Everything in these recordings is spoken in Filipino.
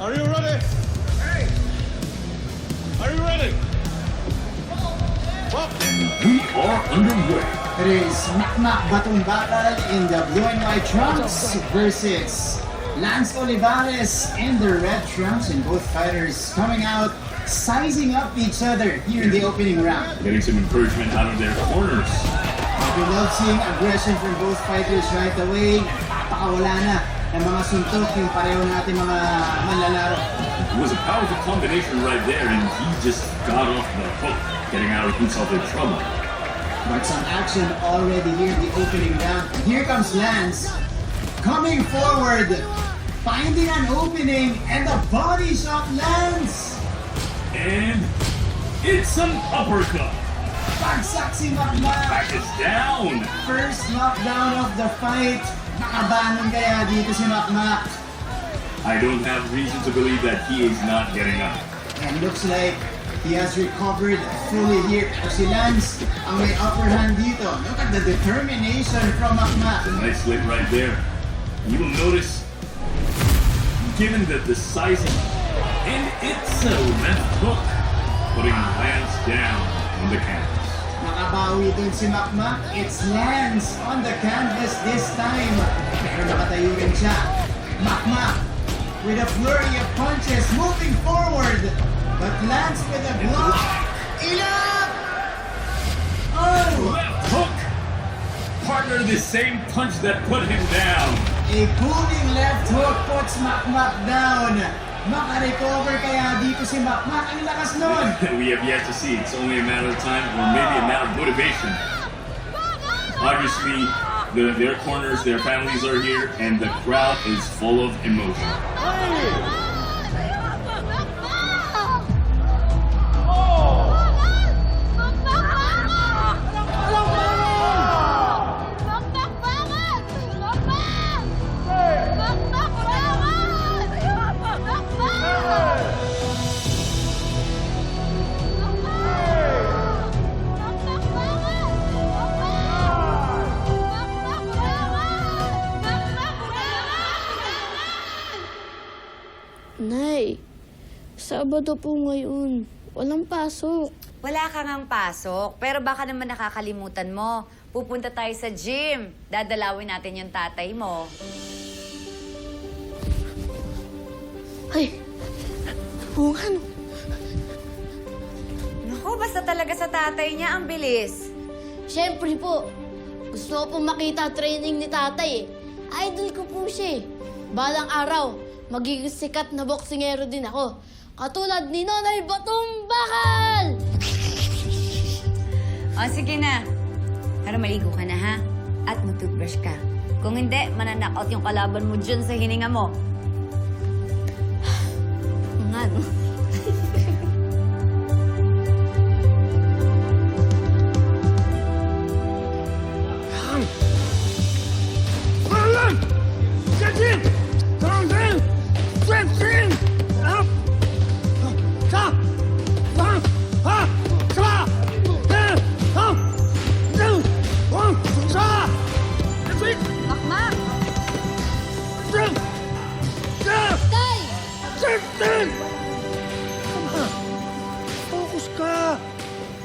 Are you ready? Hey! Are you ready? Up! We are underway. It is Makmak Batong Bakal in the blue and white trunks versus Lance Olivares in the red trunks, and both fighters coming out, sizing up each other here in the opening round. Getting some encouragement out of their corners. We love seeing aggression from both fighters right away. Nagpapakawala na ng mga suntok yung pareho natin mga manlalaro. It was a powerful combination right there, and he just got off the hook, getting out of himself in trouble. But some action already here in the opening round. Here comes Lance, coming forward, finding an opening, and the body shot lands. And it's an uppercut. Bagsak si Makmak. Back is down. First knockdown of the fight. Nakabanon kaya dito si Makmak. I don't have reason to believe that he is not getting up. And looks like he has recovered fully here. Pero si Lance ang may upper hand dito. Look at the determination from Makmak. Nice lick right there. You will notice, given that the sizing, and it's a left hook, putting Lance down on the canvas. Nakabawi dun si Makmak. It's Lance on the canvas this time. Pero nakatayo rin siya. Makmak with a flurry of punches moving forward. But Lance with a block. Enough! Oh! Left hook! Partner the same punch that put him down. A cooling left hook puts Makmak down. Maka-recover kaya dito si Makmak. Ang lakas nun! We have yet to see. It's only a matter of time, or maybe a matter of motivation. Obviously, their corners, their families are here, and the crowd is full of emotion. Nay, Sabado po ngayon. Walang pasok. Wala ka ngang pasok, pero baka naman nakakalimutan mo. Pupunta tayo sa gym. Dadalawin natin yung tatay mo. Ay, oo nga no. Naku, basta talaga sa tatay niya, ang bilis. Siyempre po, gusto ko po makita training ni tatay eh. Idol ko po siya eh. Balang araw, magiging sikat na boksingero din ako. Katulad ni Nonoy Batong Bakal! O, sige na. Pero maligo ka na, ha? At mag-toothbrush ka. Kung hindi, mananakot yung kalaban mo dyan sa hininga mo. Nga no? Makmak! Tay! Focus ka!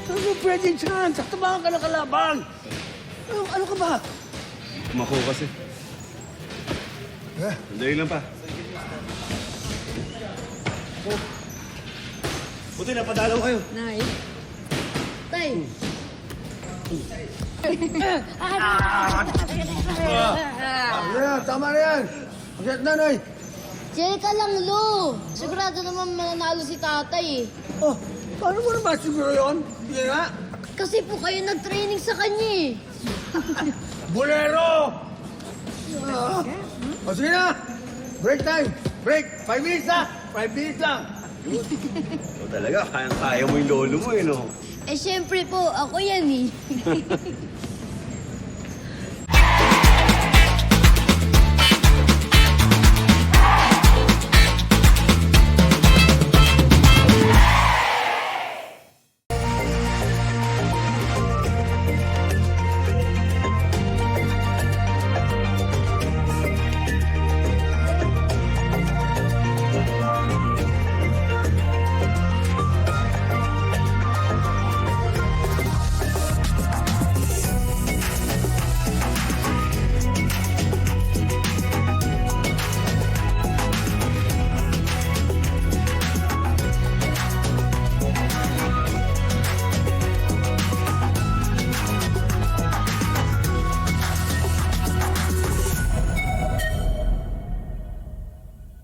Ano mo pwedeng chance? Saktabahan ka ng kalaban! Ano ka ba? Mako kasi. Sandali lang pa. Buti napadalaw kayo. Nay? Tay! Tama na yan! Pagkat nanay! Chill ka lang, Lu. Sigurado naman mananalo si tatay eh. Oh, paano mo naman siguro yun? Hindi nga. Kasi po kayo nag-training sa kanya eh. Bolero! O sige na! Break time! Break! 5 minutes na! 5 minutes lang! O talaga, kaya mo yung lolo mo eh, no? Eh, syempre po, ako yan eh.